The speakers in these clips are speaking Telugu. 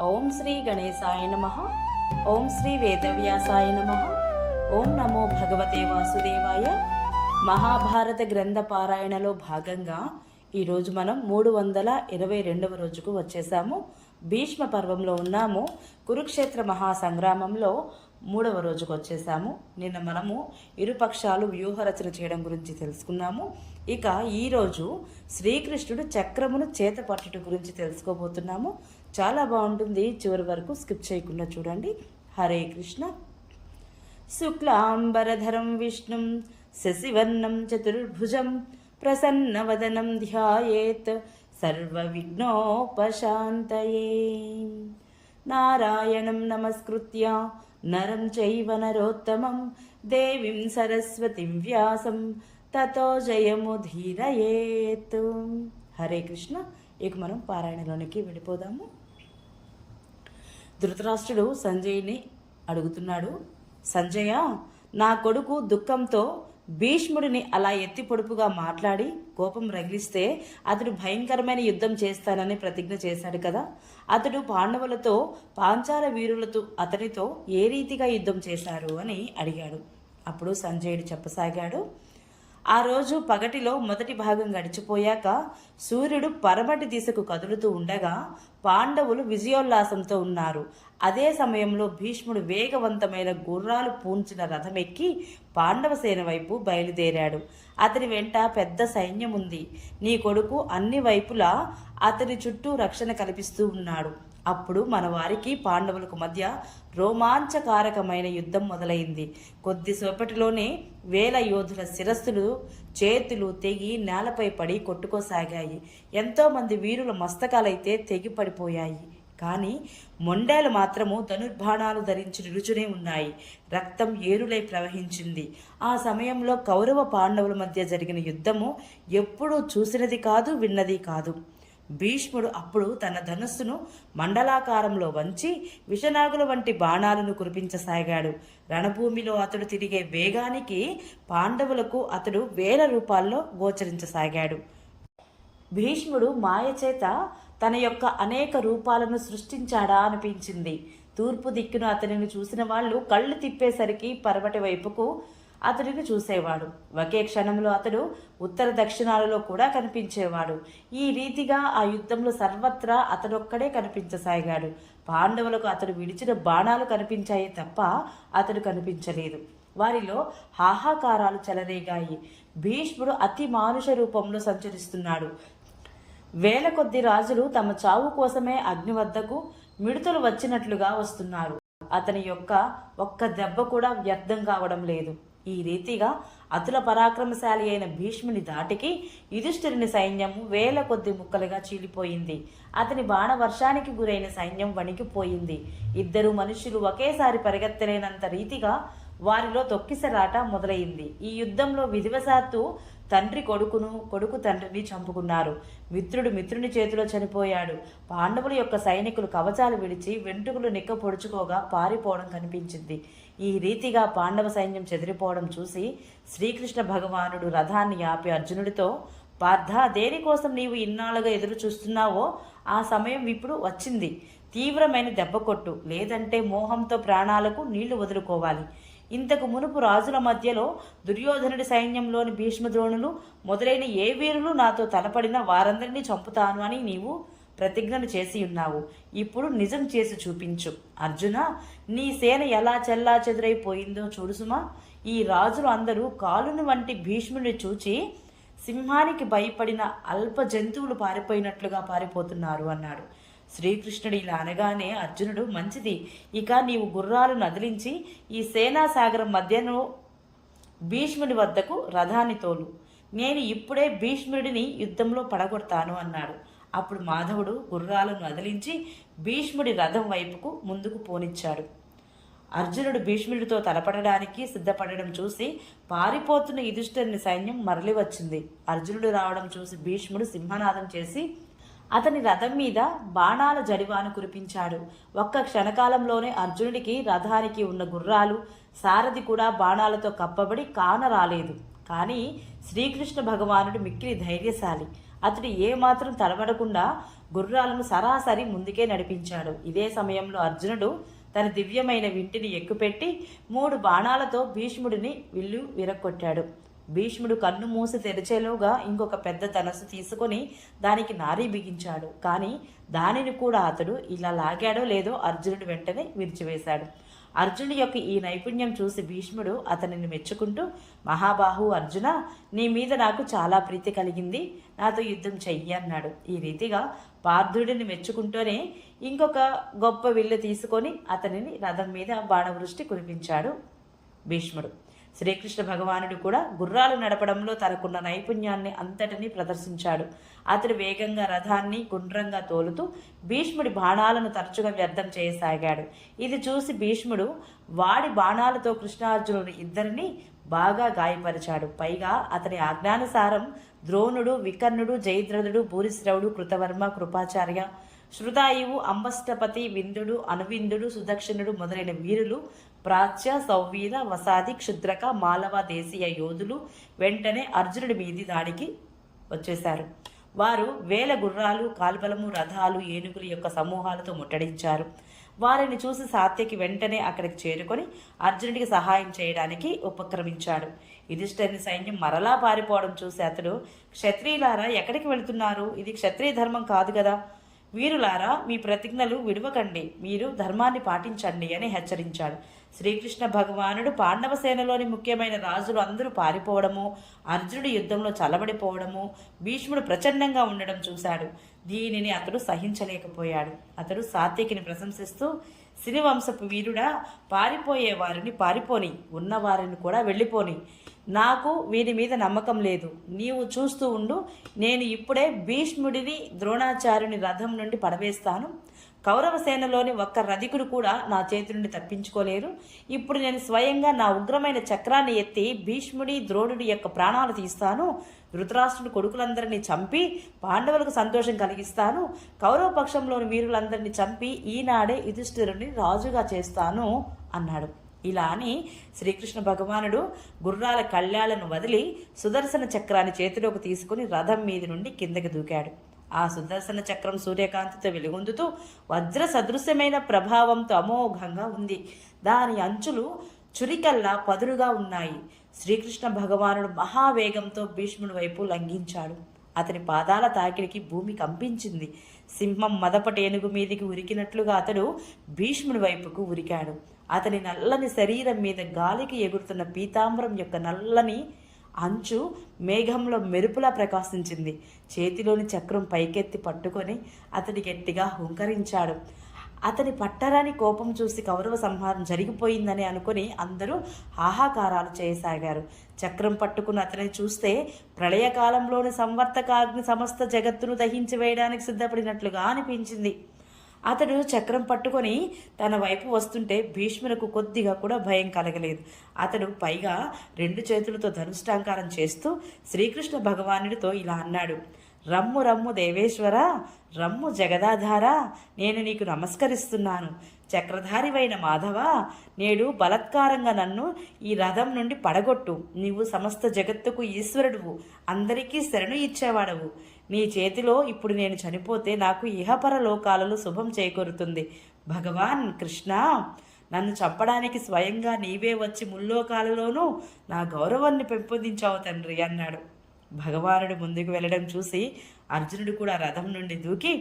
ఓం శ్రీ గణేశాయ నమః. ఓం శ్రీ వేదవ్యాసాయ నమః. ఓం నమో భగవతే వాసుదేవాయ. మహాభారత గ్రంథ పారాయణలో భాగంగా ఈరోజు మనం 322వ రోజుకు వచ్చేసాము. భీష్మ పర్వంలో ఉన్నాము. కురుక్షేత్ర మహాసంగ్రామంలో 3వ రోజుకు వచ్చేసాము. నిన్న మనము ఇరుపక్షాలు వ్యూహరచన చేయడం గురించి తెలుసుకున్నాము. ఇక ఈరోజు శ్రీకృష్ణుడు చక్రమును చేతపట్టుట గురించి తెలుసుకోబోతున్నాము. చాలా బాగుంటుంది, చివరి వరకు స్కిప్ చేయకుండా చూడండి. హరే కృష్ణ. శుక్లాంబరధరం విష్ణుం శశివర్ణం చతుర్భుజం ప్రసన్నవదనం ధ్యాయేత్ సర్వవిఘ్నోపశాంతయే. నారాయణం నమస్కృత్య నరం చైవ నరోత్తమం దేవీం సరస్వతిం వ్యాసం తతో జయముధీరయేత్. హరే కృష్ణ. ఇక మనం పారాయణలోనికి వెళ్ళిపోదాము. ధృతరాష్ట్రుడు సంజయ్ని అడుగుతున్నాడు, సంజయ, నా కొడుకు దుఃఖంతో భీష్ముడిని అలా ఎత్తి పొడుపుగా మాట్లాడి కోపం రగిలిస్తే అతడు భయంకరమైన యుద్ధం చేస్తానని ప్రతిజ్ఞ చేశాడు కదా. అతడు పాండవులతో పాంచాల వీరులతో అతనితో ఏ రీతిగా యుద్ధం చేశారు అని అడిగాడు. అప్పుడు సంజయుడు చెప్పసాగాడు, ఆ రోజు పగటిలో మొదటి భాగం గడిచిపోయాక సూర్యుడు పరమటి దిశకు కదులుతూ ఉండగా పాండవులు విజయోల్లాసంతో ఉన్నారు. అదే సమయంలో భీష్ముడు వేగవంతమైన గుర్రాలు పూంచిన రథమెక్కి పాండవ సేన వైపు బయలుదేరాడు. అతని వెంట పెద్ద సైన్యం ఉంది. నీ కొడుకు అన్ని వైపులా అతని చుట్టూ రక్షణ కల్పిస్తూ ఉన్నాడు. అప్పుడు మన వారికి పాండవులకు మధ్య రోమాంచకారకమైన యుద్ధం మొదలైంది. కొద్దిసేపటిలోనే వేల యోధుల శిరస్సులు చేతులు తెగి నేలపై పడి కొట్టుకోసాగాయి. ఎంతోమంది వీరుల మస్తకాలైతే తెగి పడిపోయాయి. కానీ మొండేలు మాత్రము ధనుర్బాణాలు ధరించి నిలుచునే ఉన్నాయి. రక్తం ఏరులై ప్రవహించింది. ఆ సమయంలో కౌరవ పాండవుల మధ్య జరిగిన యుద్ధము ఎప్పుడూ చూసినది కాదు, విన్నది కాదు. భీష్ముడు అప్పుడు తన ధనుస్సును మండలాకారంలో వంచి విషనాగుల వంటి బాణాలను కురిపించసాగాడు. రణభూమిలో అతడు తిరిగే వేగానికి పాండవులకు అతడు వేల రూపాల్లో గోచరించసాగాడు. భీష్ముడు మాయచేత తన యొక్క అనేక రూపాలను సృష్టించాడా అనిపించింది. తూర్పు దిక్కును అతనిని చూసిన వాళ్ళు కళ్ళు తిప్పేసరికి పరమటి వైపుకు అతడిని చూసేవాడు. ఒకే క్షణంలో అతడు ఉత్తర దక్షిణాలలో కూడా కనిపించేవాడు. ఈ రీతిగా ఆ యుద్ధంలో సర్వత్రా అతడొక్కడే కనిపించసాగాడు. పాండవులకు అతడు విడిచిన బాణాలు కనిపించాయి తప్ప అతడు కనిపించలేదు. వారిలో హాహాకారాలు చెలరేగాయి. భీష్ముడు అతి మానుష రూపంలో సంచరిస్తున్నాడు. వేల కొద్ది రాజులు తమ చావు కోసమే అగ్ని వద్దకు మిడుతలు వచ్చినట్లుగా వస్తున్నారు. అతని యొక్క ఒక్క దెబ్బ కూడా వ్యర్థం కావడం లేదు. ఈ రీతిగా అతుల పరాక్రమశాలి అయిన భీష్ముని దాటికి యుధిష్ఠిరుని సైన్యం వేల కొద్ది ముక్కలుగా చీలిపోయింది. అతని బాణవర్షానికి గురైన సైన్యం వణికిపోయింది. ఇద్దరు మనుషులు ఒకేసారి పరిగెత్తలేనంత రీతిగా వారిలో తొక్కిసలాట మొదలైంది. ఈ యుద్ధంలో విధివశాత్తు తండ్రి కొడుకును, కొడుకు తండ్రిని చంపుకున్నారు. మిత్రుడు మిత్రుని చేతిలో చనిపోయాడు. పాండవుల యొక్క సైనికులు కవచాలు విడిచి వెంట్రుకలు నిక్క పొడుచుకోగా పారిపోవడం కనిపించింది. ఈ రీతిగా పాండవ సైన్యం చెదిరిపోవడం చూసి శ్రీకృష్ణ భగవానుడు రథాన్ని ఆపి అర్జునుడితో, పార్థ, దేనికోసం నీవు ఇన్నాళ్ళుగా ఎదురు చూస్తున్నావో ఆ సమయం ఇప్పుడు వచ్చింది. తీవ్రమైన దెబ్బ కొట్టు, లేదంటే మోహంతో ప్రాణాలకు నీళ్లు వదులుకోవాలి. ఇంతకు మునుపు రాజుల మధ్యలో దుర్యోధనుడి సైన్యంలోని భీష్మద్రోణులు మొదలైన ఏ వీరులు నాతో తలపడినా వారందరినీ చంపుతాను అని నీవు ప్రతిజ్ఞను చేసి ఉన్నావు. ఇప్పుడు నిజం చేసి చూపించు. అర్జున, నీ సేన ఎలా చెల్లా చెదురైపోయిందో చూడుసుమా. ఈ రాజులు అందరూ కాలును వంటి భీష్ముడిని చూచి సింహానికి భయపడిన అల్ప జంతువులు పారిపోయినట్లుగా పారిపోతున్నారు అన్నాడు. శ్రీకృష్ణుడు ఇలా అనగానే అర్జునుడు, మంచిది, ఇక నీవు గుర్రాలను అదిలించి ఈ సేనాసాగరం మధ్యను భీష్ముడి వద్దకు రథాన్ని తోలు. నేను ఇప్పుడే భీష్ముడిని యుద్ధంలో పడగొడతాను అన్నాడు. అప్పుడు మాధవుడు గుర్రాలను అదిలించి భీష్ముడి రథం వైపుకు ముందుకు పోనిచ్చాడు. అర్జునుడు భీష్ముడితో తలపడడానికి సిద్ధపడడం చూసి పారిపోతున్న యుధిష్ఠిరుని సైన్యం మరలి వచ్చింది. అర్జునుడు రావడం చూసి భీష్ముడు సింహనాదం చేసి అతని రథం మీద బాణాల జడివాను కురిపించాడు. ఒక్క క్షణకాలంలోనే అర్జునుడికి రథానికి ఉన్న గుర్రాలు సారథి కూడా బాణాలతో కప్పబడి కానరాలేదు. కానీ శ్రీకృష్ణ భగవానుడు మిక్కిలి ధైర్యశాలి. అతడు ఏమాత్రం తడబడకుండా గుర్రాలను సరాసరి ముందుకే నడిపించాడు. ఇదే సమయంలో అర్జునుడు తన దివ్యమైన వింటిని ఎక్కుపెట్టి 3 బాణాలతో భీష్ముడిని విల్లు విరక్కొట్టాడు. భీష్ముడు కన్ను మూసి తెరిచేలోగా ఇంకొక పెద్ద ధనస్సు తీసుకొని దానికి నారీ బిగించాడు. కానీ దానిని కూడా అతడు ఇలా లాగాడో లేదో అర్జునుడు వెంటనే విరిచివేశాడు. అర్జునుడి యొక్క ఈ నైపుణ్యం చూసి భీష్ముడు అతనిని మెచ్చుకుంటూ, మహాబాహు అర్జున, నీ మీద నాకు చాలా ప్రీతి కలిగింది, నాతో యుద్ధం చెయ్యి అన్నాడు. ఈ రీతిగా పార్థుడిని మెచ్చుకుంటూనే ఇంకొక గొప్ప విల్లు తీసుకొని అతనిని రథం మీద బాణవృష్టి కురిపించాడు భీష్ముడు. శ్రీకృష్ణ భగవానుడు కూడా గుర్రాలు నడపడంలో తనకున్న నైపుణ్యాన్ని అంతటినీ ప్రదర్శించాడు. అతడు వేగంగా రథాన్ని గుండ్రంగా తోలుతూ భీష్ముడి బాణాలను తరచుగా వ్యర్థం చేయసాగాడు. ఇది చూసి భీష్ముడు వాడి బాణాలతో కృష్ణార్జునుడు ఇద్దరిని బాగా గాయపరిచాడు. పైగా అతని ఆజ్ఞానుసారం ద్రోణుడు, వికర్ణుడు, జయద్రథుడు, భూరిశ్రవుడు, కృతవర్మ, కృపాచార్య, శృతాయువు, అంబష్టపతి, విందుడు, అనువిందుడు, సుదక్షిణుడు మొదలైన వీరులు, ప్రాచ్య, సౌవీర, వసాది, క్షుద్రక, మాలవ దేశీయ యోధులు వెంటనే అర్జునుడి మీది దాడికి వచ్చేశారు. వారు 1000 గుర్రాలు, కాల్బలము, రథాలు, ఏనుగుల యొక్క సమూహాలతో ముట్టడించారు. వారిని చూసి సాత్యకి వెంటనే అక్కడికి చేరుకొని అర్జునుడికి సహాయం చేయడానికి ఉపక్రమించాడు. యుధిష్ఠిరుని సైన్యం మరలా పారిపోవడం చూసి అతడు, క్షత్రియులారా ఎక్కడికి వెళుతున్నారు? ఇది క్షత్రియ ధర్మం కాదు కదా. వీరులారా, మీ ప్రతిజ్ఞలు విడవకండి, మీరు ధర్మాన్ని పాటించండి అని హెచ్చరించాడు. శ్రీకృష్ణ భగవానుడు పాండవ సేనలోని ముఖ్యమైన రాజులు అందరూ పారిపోవడము, అర్జునుడు యుద్ధంలో చల్లబడిపోవడము, భీష్ముడు ప్రచండంగా ఉండడం చూశాడు. దీనిని అతడు సహించలేకపోయాడు. అతడు సాత్యకిని ప్రశంసిస్తూ, సిరివంశపు వీరుడా, పారిపోయే వారిని పారిపోని, ఉన్నవారిని కూడా వెళ్ళిపోని. నాకు వీరి మీద నమ్మకం లేదు. నీవు చూస్తూ ఉండు. నేను ఇప్పుడే భీష్ముడిని, ద్రోణాచార్యుని రథం నుండి పడవేస్తాను. కౌరవ సేనలోని ఒక్క రధికుడు కూడా నా చేతి నుండి తప్పించుకోలేరు. ఇప్పుడు నేను స్వయంగా నా ఉగ్రమైన చక్రాన్ని ఎత్తి భీష్ముడి, ద్రోణుడి యొక్క ప్రాణాలు తీస్తాను. ధృతరాష్ట్రుడి కొడుకులందరినీ చంపి పాండవులకు సంతోషం కలిగిస్తాను. కౌరవ పక్షంలోని వీరులందరినీ చంపి ఈనాడే యుధిష్ఠిరుని రాజుగా చేస్తాను అన్నాడు. ఇలా అని శ్రీకృష్ణ భగవానుడు గుర్రాల కళ్యాలను వదిలి సుదర్శన చక్రాన్ని చేతిలోకి తీసుకుని రథం మీది నుండి కిందకి దూకాడు. ఆ సుదర్శన చక్రం సూర్యకాంతితో వెలుగొందుతూ వజ్ర సదృశ్యమైన ప్రభావంతో అమోఘంగా ఉంది. దాని అంచులు చురికల్లా పదురుగా ఉన్నాయి. శ్రీకృష్ణ భగవానుడు మహావేగంతో భీష్ముడి వైపు లంఘించాడు. అతని పాదాల తాకిడికి భూమి కంపించింది. సింహం మదపటి ఏనుగు మీదికి ఉరికినట్లుగా అతడు భీష్ముడి వైపుకు ఉరికాడు. అతని నల్లని శరీరం మీద గాలికి ఎగురుతున్న పీతాంబరం యొక్క నల్లని అంచు మేఘంలో మెరుపులా ప్రకాశించింది. చేతిలోని చక్రం పైకెత్తి పట్టుకొని అతడి గట్టిగా హుంకరించాడు. అతని పట్టరాని కోపం చూసి కౌరవ సంహారం జరిగిపోయిందని అనుకుని అందరూ హాహాకారాలు చేయసాగారు. చక్రం పట్టుకుని అతనిని చూస్తే ప్రళయకాలంలోని సంవర్తకాగ్ని సమస్త జగత్తును దహించి వేయడానికి సిద్ధపడినట్లుగా అనిపించింది. అతడు చక్రం పట్టుకొని తన వైపు వస్తుంటే భీష్మునకు కొద్దిగా కూడా భయం కలగలేదు. అతడు పైగా 2 చేతులతో ధనుష్టాంకారం చేస్తూ శ్రీకృష్ణ భగవానుడితో ఇలా అన్నాడు, రమ్ము రమ్ము దేవేశ్వర, రమ్ము జగదాధార, నేను నీకు నమస్కరిస్తున్నాను. చక్రధారివైన మాధవ, నేడు బలత్కారంగా నన్ను ఈ రథం నుండి పడగొట్టు. నీవు సమస్త జగత్తుకు ఈశ్వరుడువు, అందరికీ శరణు ఇచ్చేవాడవు. నీ చేతిలో ఇప్పుడు నేను చనిపోతే నాకు ఇహపర లోకాలలో శుభం చేకూరుతుంది. భగవాన్ కృష్ణ, నన్ను చంపడానికి స్వయంగా నీవే వచ్చి ముల్లోకాలలోనూ నా గౌరవాన్ని పెంపొందించావు తండ్రి అన్నాడు. భగవానుడు ముందుకు వెళ్ళడం చూసి అర్జునుడు కూడా రథం నుండి దూకి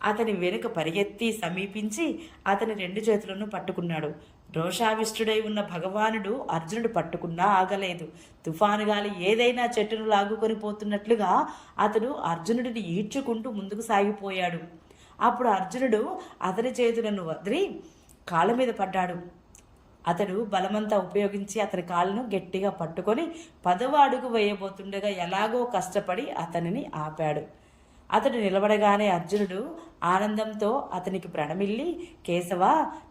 అతని వెనుక పరిగెత్తి సమీపించి అతని 2 చేతులను పట్టుకున్నాడు. రోషావిష్టుడై ఉన్న భగవానుడు అర్జునుడు పట్టుకున్నా ఆగలేదు. తుఫాను గాలి ఏదైనా చెట్టును లాగుకొని పోతున్నట్లుగా అతడు అర్జునుడిని ఈడ్చుకుంటూ ముందుకు సాగిపోయాడు. అప్పుడు అర్జునుడు అతని చేతులను వదిలి కాళ్ళ మీద పడ్డాడు. అతడు బలమంతా ఉపయోగించి అతని కాళ్ళను గట్టిగా పట్టుకొని 10వ అడుగు వేయబోతుండగా ఎలాగో కష్టపడి అతనిని ఆపాడు. అతడు నిలబడగానే అర్జునుడు ఆనందంతో అతనికి ప్రణమిల్లి, కేశవ,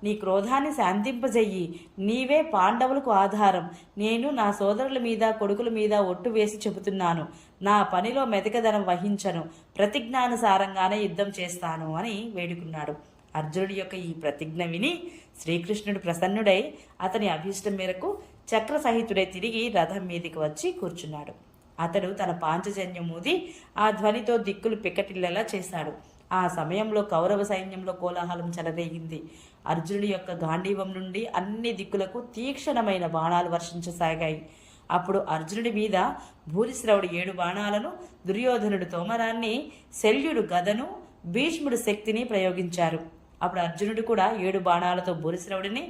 నీ క్రోధాన్ని శాంతింపజెయ్యి. నీవే పాండవులకు ఆధారం. నేను నా సోదరుల మీద, కొడుకుల మీద ఒట్టు వేసి చెబుతున్నాను. నా పనిలో మెతకదనం వహించను. ప్రతిజ్ఞానుసారంగానే యుద్ధం చేస్తాను అని వేడుకున్నాడు. అర్జునుడి యొక్క ఈ ప్రతిజ్ఞ విని శ్రీకృష్ణుడు ప్రసన్నుడై అతని అభీష్టం మేరకు చక్రసహితుడై తిరిగి రథం మీదికి వచ్చి కూర్చున్నాడు. అతడు తన పాంచజన్యం ఊది ఆ ధ్వనితో దిక్కులు పిక్కటిల్లేలా చేశాడు. ఆ సమయంలో కౌరవ సైన్యంలో కోలాహలం చెలరేగింది. అర్జునుడి యొక్క గాంధీవం నుండి అన్ని దిక్కులకు తీక్షణమైన బాణాలు వర్షించసాగాయి. అప్పుడు అర్జునుడి మీద భూరిశ్రవుడు 7 బాణాలను, దుర్యోధనుడు తోమరాన్ని, శల్యుడు గదను, భీష్ముడు శక్తిని ప్రయోగించారు. అప్పుడు అర్జునుడు కూడా 7 బాణాలతో భూరిశ్రవుడిని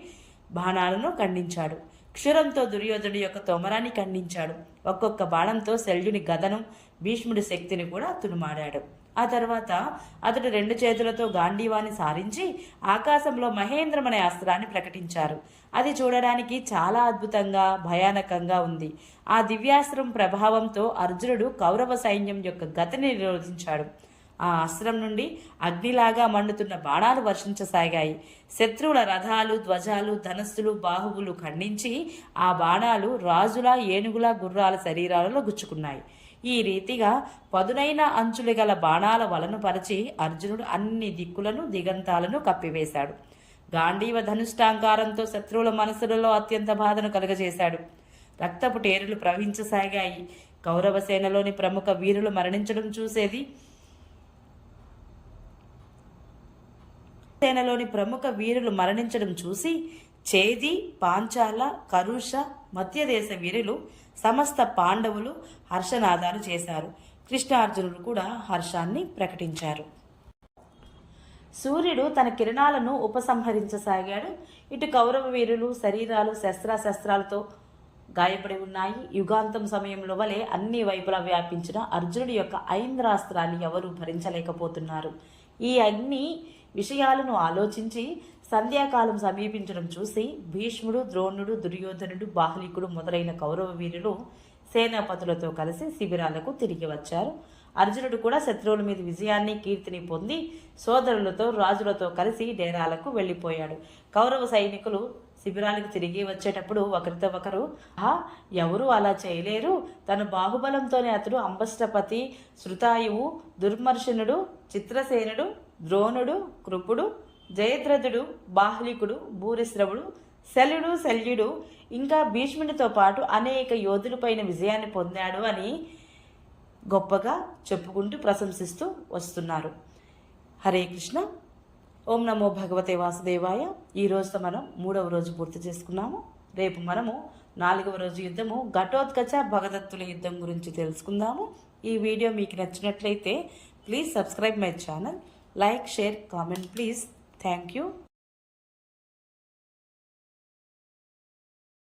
బాణాలను ఖండించాడు. క్షురంతో దుర్యోధనుడి యొక్క తోమరాన్ని ఖండించాడు. ఒక్కొక్క బాణంతో శల్యుని గదను, భీష్ముడి శక్తిని కూడా తునుమాడాడు. ఆ తర్వాత అతడు 2 చేతులతో గాంధీవాన్ని సారించి ఆకాశంలో మహేంద్రం అనే అస్త్రాన్ని ప్రకటించారు. అది చూడడానికి చాలా అద్భుతంగా, భయానకంగా ఉంది. ఆ దివ్యాస్త్రం ప్రభావంతో అర్జునుడు కౌరవ సైన్యం యొక్క గతిని నిరోధించాడు. ఆ అస్త్రం నుండి అగ్నిలాగా మండుతున్న బాణాలు వర్షించసాగాయి. శత్రువుల రథాలు, ధ్వజాలు, ధనస్సులు, బాహువులు ఖండించి ఆ బాణాలు రాజుల, ఏనుగుల, గుర్రాల శరీరాలలో గుచ్చుకున్నాయి. ఈ రీతిగా పదునైన అంచులు గల బాణాల వలను పరిచి అర్జునుడు అన్ని దిక్కులను, దిగంతాలను కప్పివేశాడు. గాంధీవ ధనుష్టాంకారంతో శత్రువుల మనసులలో అత్యంత బాధను కలుగజేశాడు. రక్తపు టేరులు ప్రవహించసాగాయి. కౌరవ సేనలోని ప్రముఖ వీరులు మరణించడం చూసి చేది, పాంచాల, కరుష, మధ్యదేశ వీరులు, సమస్త పాండవులు హర్షనాదాలు చేశారు. కృష్ణార్జునులు కూడా హర్షాన్ని ప్రకటించారు. సూర్యుడు తన కిరణాలను ఉపసంహరించసాగాడు. ఇటు కౌరవ వీరులు శరీరాలు శస్త్రాలతో గాయపడి ఉన్నాయి. యుగాంతం సమయంలో వలె అన్ని వైపులా వ్యాపించిన అర్జునుడి యొక్క ఐంద్రాస్త్రాన్ని ఎవరూ భరించలేకపోతున్నారు. ఈ అగ్ని విషయాలను ఆలోచించి సంధ్యాకాలం సమీపించడం చూసి భీష్ముడు, ద్రోణుడు, దుర్యోధనుడు, బాహ్లికుడు మొదలైన కౌరవ వీరులు సేనాపతులతో కలిసి శిబిరాలకు తిరిగి వచ్చారు. అర్జునుడు కూడా శత్రువుల మీద విజయాన్ని, కీర్తిని పొంది సోదరులతో, రాజులతో కలిసి డేరాలకు వెళ్ళిపోయాడు. కౌరవ సైనికులు శిబిరాలకు తిరిగి వచ్చేటప్పుడు ఒకరితో ఒకరు, ఎవరు అలా చేయలేరు, తన బాహుబలంతోనే అతడు అంబష్టపతి, శృతాయువు, దుర్మర్శనుడు, చిత్రసేనుడు, ద్రోణుడు, కృపుడు, జయద్రథుడు, బాహ్లికుడు, భూరిశ్రవుడు, శల్యుడు ఇంకా భీష్మునితో పాటు అనేక యోధులపైన విజయాన్ని పొందాడు అని గొప్పగా చెప్పుకుంటూ ప్రశంసిస్తూ వస్తున్నారు. హరే కృష్ణ. ఓం నమో భగవతే వాసుదేవాయ. ఈ రోజుతో మనం 3వ రోజు పూర్తి చేసుకున్నాము. రేపు మనము 4వ రోజు యుద్ధము ఘటోత్కచ భగదత్తుల యుద్ధం గురించి తెలుసుకుందాము. ఈ వీడియో మీకు నచ్చినట్లయితే please subscribe my channel, like, share, comment please. Thank you.